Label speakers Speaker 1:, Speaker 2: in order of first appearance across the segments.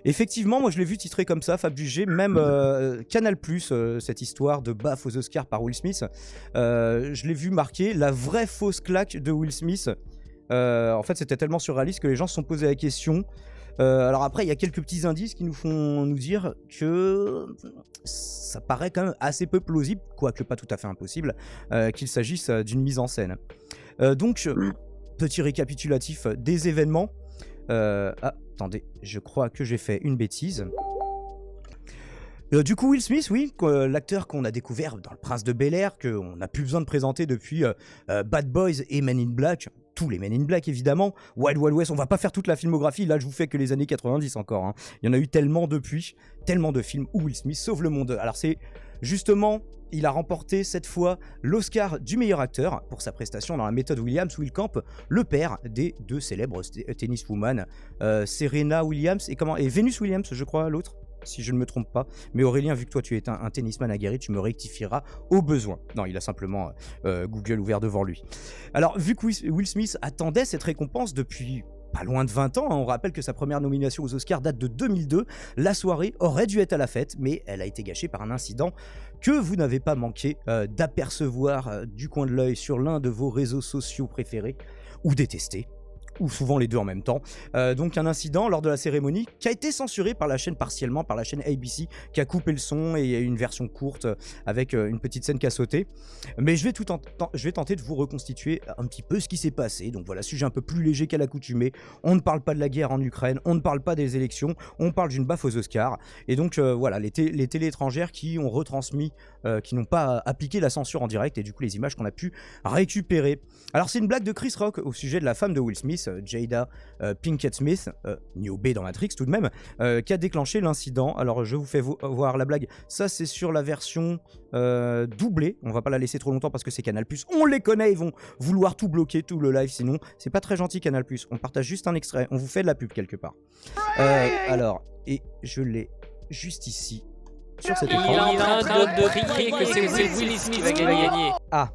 Speaker 1: Effectivement, moi je l'ai vu titré comme ça, Fab du G, même Canal+, cette histoire de baffe aux Oscars par Will Smith, je l'ai vu marqué la vraie fausse claque de Will Smith. En fait, c'était tellement surréaliste que les gens se sont posé la question. Alors après, il y a quelques petits indices qui nous font nous dire que ça paraît quand même assez peu plausible, quoique pas tout à fait impossible, qu'il s'agisse d'une mise en scène. Donc, petit récapitulatif des événements. Attendez, je crois que j'ai fait une bêtise. Du coup, Will Smith, oui, l'acteur qu'on a découvert dans Le Prince de Bel-Air, qu'on n'a plus besoin de présenter depuis Bad Boys et Men in Black, tous les Men in Black évidemment, Wild Wild West, on va pas faire toute la filmographie, là je vous fais que les années 90 encore, hein. Il y en a eu tellement depuis, tellement de films où Will Smith sauve le monde. Alors c'est justement, il a remporté cette fois l'Oscar du meilleur acteur pour sa prestation dans La méthode Williams, où il campe le père des deux célèbres tenniswomen, Serena Williams et Venus Williams, je crois, l'autre, si je ne me trompe pas. Mais Aurélien, vu que toi tu es un tennisman aguerri, tu me rectifieras au besoin. Non, il a simplement Google ouvert devant lui. Alors, vu que Will Smith attendait cette récompense depuis pas loin de 20 ans, hein, on rappelle que sa première nomination aux Oscars date de 2002, la soirée aurait dû être à la fête, mais elle a été gâchée par un incident que vous n'avez pas manqué d'apercevoir du coin de l'œil sur l'un de vos réseaux sociaux préférés, ou détestés, ou souvent les deux en même temps. Donc un incident lors de la cérémonie qui a été censuré par la chaîne partiellement, par la chaîne ABC, qui a coupé le son, et il y a eu une version courte avec une petite scène qui a sauté. Mais je vais tenter de vous reconstituer un petit peu ce qui s'est passé. Donc voilà, sujet un peu plus léger qu'à l'accoutumée. On ne parle pas de la guerre en Ukraine, on ne parle pas des élections, on parle d'une baffe aux Oscars. Et donc voilà, les télés étrangères qui ont retransmis, qui n'ont pas appliqué la censure en direct, et du coup les images qu'on a pu récupérer. Alors c'est une blague de Chris Rock au sujet de la femme de Will Smith, Jada Pinkett Smith, Neo B dans Matrix tout de même, qui a déclenché l'incident. Alors je vous fais voir la blague, ça c'est sur la version doublée, on va pas la laisser trop longtemps parce que c'est Canal+, on les connaît, ils vont vouloir tout bloquer, tout le live, sinon c'est pas très gentil Canal+, on partage juste un extrait, on vous fait de la pub quelque part. Alors, et je l'ai juste ici, sur cet écran.
Speaker 2: Il est en train de crier que c'est Will Smith qui va gagner.
Speaker 1: Ah,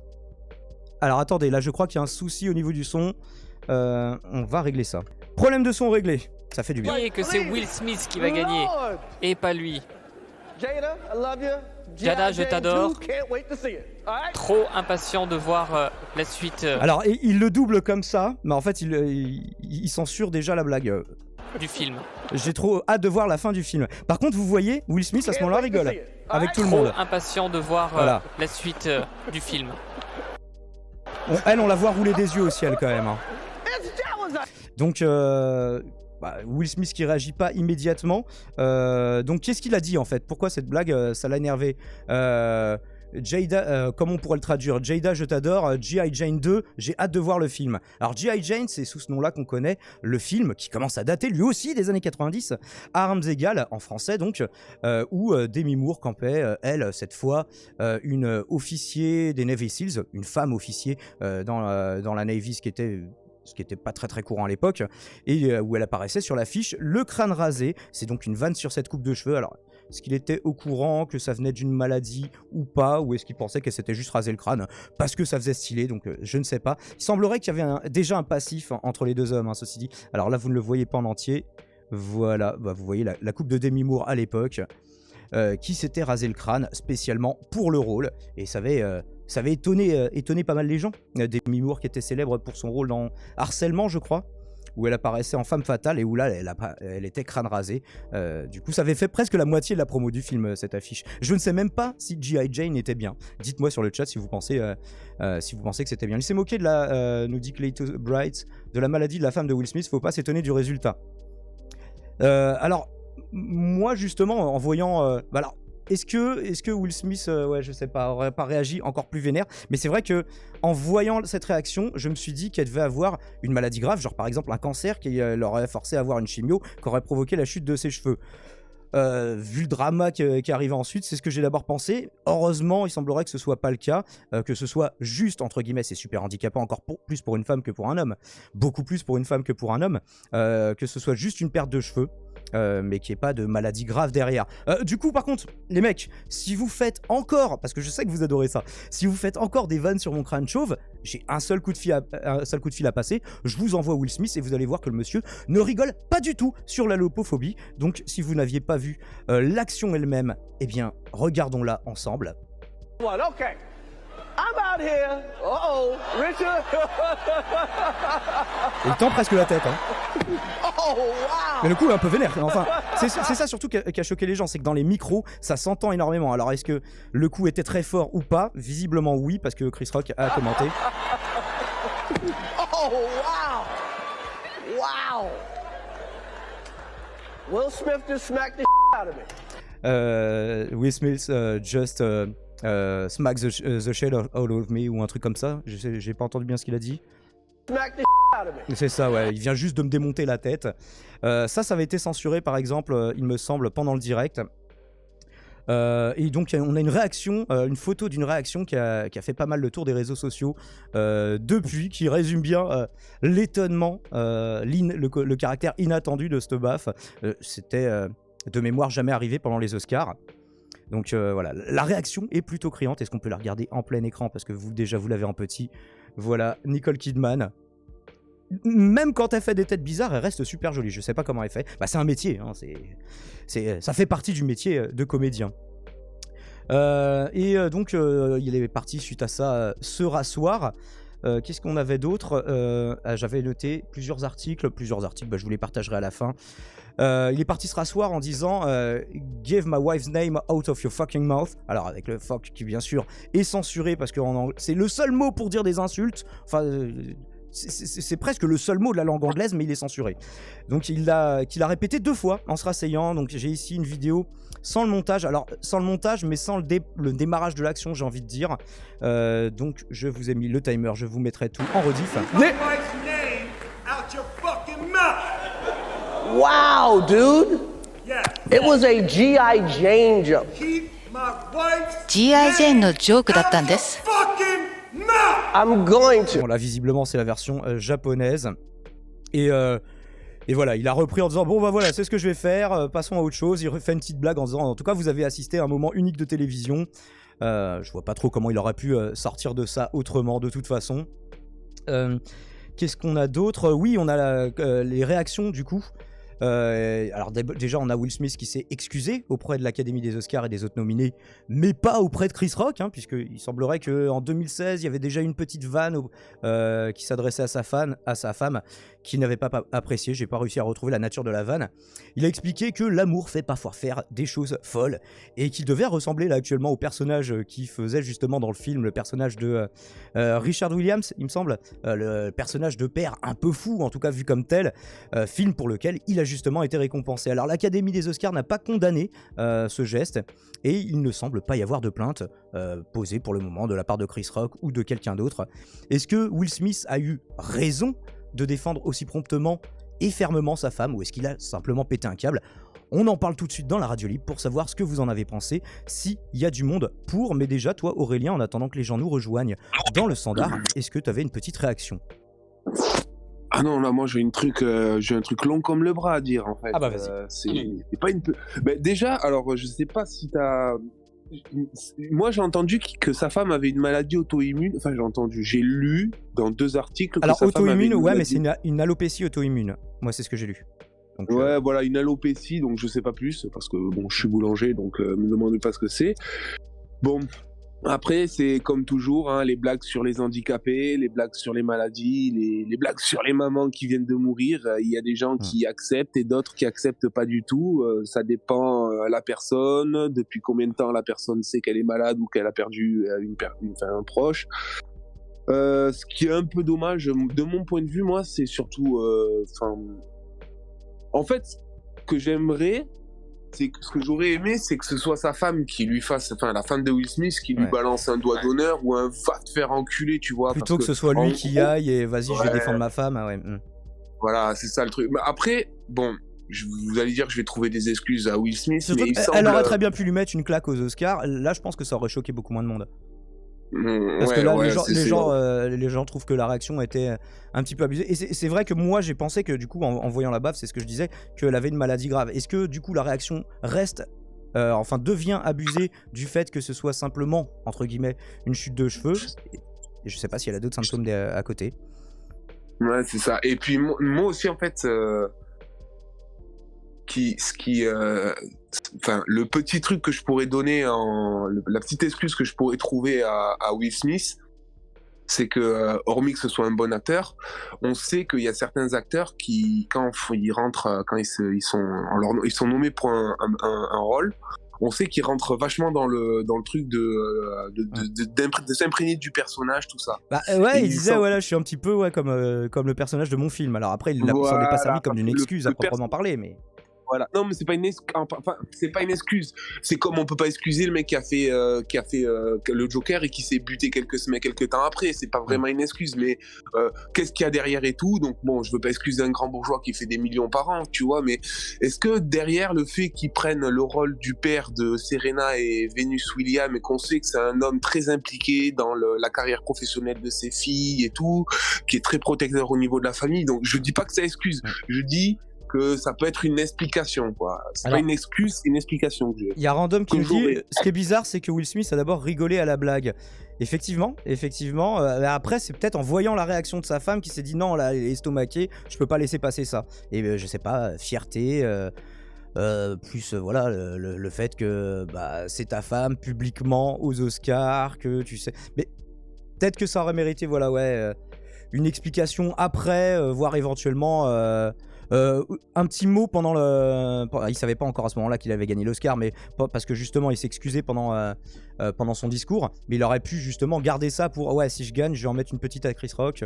Speaker 1: alors attendez, là je crois qu'il y a un souci au niveau du son. On va régler ça. Problème de son réglé, ça fait du bien.
Speaker 2: Que c'est Will Smith qui va gagner et pas lui. Jada, je t'adore. Trop impatient de voir la suite.
Speaker 1: Alors il le double comme ça, mais en fait il censure déjà la blague.
Speaker 2: Du film.
Speaker 1: J'ai trop hâte de voir la fin du film. Par contre, vous voyez, Will Smith à ce moment-là rigole avec tout le monde.
Speaker 2: Trop impatient de voir la suite du film.
Speaker 1: Elle, on la voit rouler des yeux au ciel quand même, hein. Donc Will Smith qui réagit pas immédiatement. Donc qu'est-ce qu'il a dit en fait? Pourquoi cette blague ça l'a énervé? Jada, comment on pourrait le traduire? Jada, je t'adore. G.I. Jane 2, j'ai hâte de voir le film. Alors G.I. Jane, c'est sous ce nom-là qu'on connaît le film qui commence à dater lui aussi des années 90, Armes égales en français donc, où Demi Moore campait, elle, cette fois, une officier des Navy Seals, une femme officier dans la Navy, ce qui était pas très courant à l'époque, et où elle apparaissait sur l'affiche, le crâne rasé. C'est donc une vanne sur cette coupe de cheveux. Alors, est-ce qu'il était au courant que ça venait d'une maladie ou pas, ou est-ce qu'il pensait qu'elle s'était juste rasé le crâne parce que ça faisait stylé? Donc je ne sais pas. Il semblerait qu'il y avait déjà un passif entre les deux hommes, hein, ceci dit. Alors là, vous ne le voyez pas en entier. Voilà, vous voyez la coupe de Demi Moore à l'époque, qui s'était rasé le crâne spécialement pour le rôle, et ça avait étonné pas mal les gens. Demi Moore qui était célèbre pour son rôle dans Harcèlement, je crois, où elle apparaissait en femme fatale, et où là elle était crâne rasé. Du coup ça avait fait presque la moitié de la promo du film, cette affiche. Je ne sais même pas si G.I. Jane était bien. Dites-moi sur le chat si vous pensez que c'était bien. Il s'est moqué de nous dit Clayton Bright, de la maladie de la femme de Will Smith. Faut pas s'étonner du résultat. Alors moi justement en voyant alors, est-ce que Will Smith, ouais, je sais pas, aurait pas réagi encore plus vénère? Mais c'est vrai que en voyant cette réaction, je me suis dit qu'elle devait avoir une maladie grave, genre par exemple un cancer qui l'aurait forcé à avoir une chimio, qui aurait provoqué la chute de ses cheveux. Vu le drama qui arrivait ensuite, c'est ce que j'ai d'abord pensé. Heureusement, il semblerait que ce soit pas le cas, que ce soit juste, entre guillemets, c'est super handicapant, encore plus pour une femme que pour un homme, beaucoup plus pour une femme que pour un homme, que ce soit juste une perte de cheveux. mais qu'il n'y ait pas de maladie grave derrière. Du coup, par contre, les mecs, si vous faites encore, parce que je sais que vous adorez ça, si vous faites encore des vannes sur mon crâne chauve, j'ai un seul coup de fil à passer, je vous envoie Will Smith et vous allez voir que le monsieur ne rigole pas du tout sur la lopophobie. Donc, si vous n'aviez pas vu l'action elle-même, eh bien, regardons-la ensemble.
Speaker 3: Well, okay. I'm out here. Uh-oh, Richard.
Speaker 1: Il tend presque la tête, hein.
Speaker 3: Oh, wow.
Speaker 1: Mais le coup est un peu vénère. Enfin, c'est ça surtout qui a choqué les gens, c'est que dans les micros, ça s'entend énormément. Alors, est-ce que le coup était très fort ou pas? Visiblement oui, parce que Chris Rock a commenté.
Speaker 3: Oh, wow. Wow. Will Smith just smacked the out of me.
Speaker 1: Will Smith just smack the shit out of me ou un truc comme ça. J'ai pas entendu bien ce qu'il a dit.
Speaker 3: Smack the out of me.
Speaker 1: C'est ça, ouais. Il vient juste de me démonter la tête. Ça avait été censuré, par exemple, il me semble, pendant le direct. Et donc, on a une réaction, une photo d'une réaction qui a fait pas mal le tour des réseaux sociaux depuis, qui résume bien l'étonnement, le caractère inattendu de cette baffe. C'était de mémoire jamais arrivé pendant les Oscars. Donc voilà, la réaction est plutôt criante. Est-ce qu'on peut la regarder en plein écran? Parce que vous l'avez en petit. Voilà, Nicole Kidman. Même quand elle fait des têtes bizarres, elle reste super jolie. Je sais pas comment elle fait. Bah, c'est un métier, hein. Ça fait partie du métier de comédien. Donc, il est parti suite à ça se rasseoir. Qu'est-ce qu'on avait d'autre? J'avais noté plusieurs articles, bah, je vous les partagerai à la fin. Il est parti se rasseoir en disant Give my wife's name out of your fucking mouth. Alors avec le fuck qui bien sûr est censuré parce que c'est le seul mot pour dire des insultes. Enfin, c'est presque le seul mot de la langue anglaise, mais il est censuré. Donc qu'il l'a répété 2 fois en se rasseyant. Donc j'ai ici une vidéo sans le montage. Alors sans le montage, mais sans le démarrage de l'action, j'ai envie de dire. Donc je vous ai mis le timer, je vous mettrai tout en rediff.
Speaker 3: Wow, dude. It was a G.I. Jane joke.
Speaker 4: G.I. Jane のジョークだったんです。
Speaker 3: I'm going to.
Speaker 1: Bon, là, visiblement, c'est la version japonaise. Et voilà, il a repris en disant bon, bah voilà, c'est ce que je vais faire, passons à autre chose. Il refait une petite blague en disant en tout cas, vous avez assisté à un moment unique de télévision. Je vois pas trop comment il aurait pu sortir de ça autrement, de toute façon. Qu'est-ce qu'on a d'autre? Oui, on a les réactions du coup. Alors déjà on a Will Smith qui s'est excusé auprès de l'Académie des Oscars et des autres nominés, mais pas auprès de Chris Rock, hein, puisqu'il semblerait qu'en 2016 il y avait déjà une petite vanne qui s'adressait à sa femme qui n'avait pas apprécié. J'ai pas réussi à retrouver la nature de la vanne. Il a expliqué que l'amour fait parfois faire des choses folles et qu'il devait ressembler là actuellement au personnage qui faisait justement dans le film, le personnage de Richard Williams, il me semble, le personnage de père un peu fou, en tout cas vu comme tel, film pour lequel il a justement été récompensé. Alors l'Académie des Oscars n'a pas condamné ce geste et il ne semble pas y avoir de plainte posée pour le moment de la part de Chris Rock ou de quelqu'un d'autre. Est-ce que Will Smith a eu raison de défendre aussi promptement et fermement sa femme, ou est-ce qu'il a simplement pété un câble? On en parle tout de suite dans la radio libre pour savoir ce que vous en avez pensé, s'il y a du monde pour. Mais déjà, toi Aurélien, en attendant que les gens nous rejoignent dans le standard, est-ce que tu avais une petite réaction?
Speaker 5: Ah non, là, moi j'ai un truc long comme le bras à dire en fait.
Speaker 1: Ah bah vas-y.
Speaker 5: C'est pas une. Mais déjà, alors je sais pas si t'as. Moi j'ai entendu que sa femme avait une maladie auto-immune. Enfin j'ai lu dans 2 articles.
Speaker 1: Alors
Speaker 5: que sa femme avait
Speaker 1: auto-immune, ouais,
Speaker 5: maladie...
Speaker 1: mais c'est une alopécie auto-immune. Moi c'est ce que j'ai lu. Donc,
Speaker 5: ouais, voilà, une alopécie, donc je sais pas plus parce que bon, je suis boulanger, donc me demandez pas ce que c'est. Bon. Après, c'est comme toujours, hein, les blagues sur les handicapés, les blagues sur les maladies, les blagues sur les mamans qui viennent de mourir. Il y a des gens qui acceptent et d'autres qui acceptent pas du tout. Ça dépend à la personne, depuis combien de temps la personne sait qu'elle est malade ou qu'elle a perdu un proche. Ce qui est un peu dommage, de mon point de vue, moi, c'est surtout... en fait, ce que j'aimerais... ce que j'aurais aimé, c'est que ce soit sa femme qui lui fasse, la femme de Will Smith qui lui balance un doigt d'honneur ou un va te faire enculer, tu vois.
Speaker 1: Plutôt que ce soit lui qui aille et vas-y, je vais défendre ma femme. Ah ouais.
Speaker 5: Voilà, c'est ça le truc. Mais après, bon, vous allez dire que je vais trouver des excuses à Will Smith.
Speaker 1: Surtout
Speaker 5: mais
Speaker 1: elle aurait très bien pu lui mettre une claque aux Oscars. Là, je pense que ça aurait choqué beaucoup moins de monde. Parce que là,
Speaker 5: ouais,
Speaker 1: les gens trouvent que la réaction était un petit peu abusée. Et c'est vrai que moi, j'ai pensé que du coup, en voyant la baffe, c'est ce que je disais, qu'elle avait une maladie grave. Est-ce que du coup, la réaction reste, enfin, devient abusée du fait que ce soit simplement, entre guillemets, une chute de cheveux? Et je sais pas si elle a d'autres symptômes à côté.
Speaker 5: Ouais, c'est ça. Et puis moi aussi, en fait, enfin, le petit truc que je pourrais donner, la petite excuse que je pourrais trouver à Will Smith, c'est que, hormis que ce soit un bon acteur, on sait qu'il y a certains acteurs qui, quand ils rentrent, quand ils sont nommés pour un rôle, on sait qu'ils rentrent vachement dans le truc de s'imprégner du personnage, tout ça.
Speaker 1: Bah ouais,
Speaker 5: Et
Speaker 1: il disait, voilà, je suis un petit peu comme le personnage de mon film. Alors après, il s'en est pas servi comme d'une excuse à proprement parler, mais...
Speaker 5: Voilà. Non, mais c'est pas une excuse. C'est comme on peut pas excuser le mec qui a fait le Joker et qui s'est buté quelques temps après. C'est pas vraiment une excuse, mais qu'est-ce qu'il y a derrière et tout. Donc bon, je veux pas excuser un grand bourgeois qui fait des millions par an, tu vois. Mais est-ce que derrière le fait qu'il prenne le rôle du père de Serena et Venus Williams, et qu'on sait que c'est un homme très impliqué dans la carrière professionnelle de ses filles et tout, qui est très protecteur au niveau de la famille. Donc je dis pas que ça excuse. Je dis que ça peut être une explication, quoi. C'est pas une excuse, c'est une explication.
Speaker 1: Il y a Random qui nous dit, ce qui est bizarre, c'est que Will Smith a d'abord rigolé à la blague. Effectivement. Après, c'est peut-être en voyant la réaction de sa femme qui s'est dit non, là, elle est estomaquée, je peux pas laisser passer ça. Et je sais pas, fierté, plus voilà, le fait que bah, c'est ta femme publiquement aux Oscars, que tu sais. Mais peut-être que ça aurait mérité, voilà, ouais, une explication après, voire éventuellement. Un petit mot pendant il savait pas encore à ce moment-là qu'il avait gagné l'Oscar, mais parce que justement il s'excusait pendant son discours, mais il aurait pu justement garder ça pour ouais, si je gagne, je vais en mettre une petite à Chris Rock,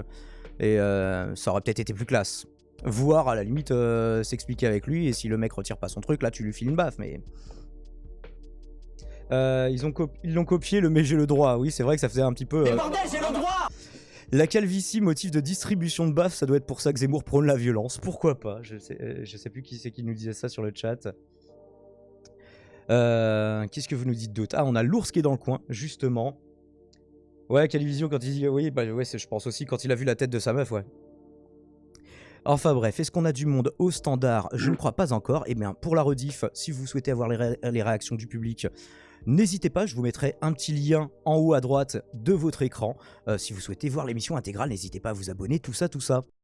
Speaker 1: et ça aurait peut-être été plus classe. Voire à la limite s'expliquer avec lui, et si le mec retire pas son truc, là tu lui files une baffe, mais. Ils l'ont copié, le mais j'ai le droit. Oui, c'est vrai que ça faisait un petit peu.
Speaker 3: Mais bordel, j'ai le droit!
Speaker 1: La calvitie, motif de distribution de baffes, ça doit être pour ça que Zemmour prône la violence. Pourquoi pas? Je sais plus qui c'est qui nous disait ça sur le chat. Qu'est-ce que vous nous dites d'autre? Ah, on a l'ours qui est dans le coin, justement. Ouais, Calivision, quand il dit... Oui, bah ouais, je pense aussi quand il a vu la tête de sa meuf, ouais. Enfin bref, est-ce qu'on a du monde au standard? Je ne crois pas encore. Et bien, pour la rediff, si vous souhaitez avoir les réactions du public... N'hésitez pas, je vous mettrai un petit lien en haut à droite de votre écran. Si vous souhaitez voir l'émission intégrale, n'hésitez pas à vous abonner, tout ça.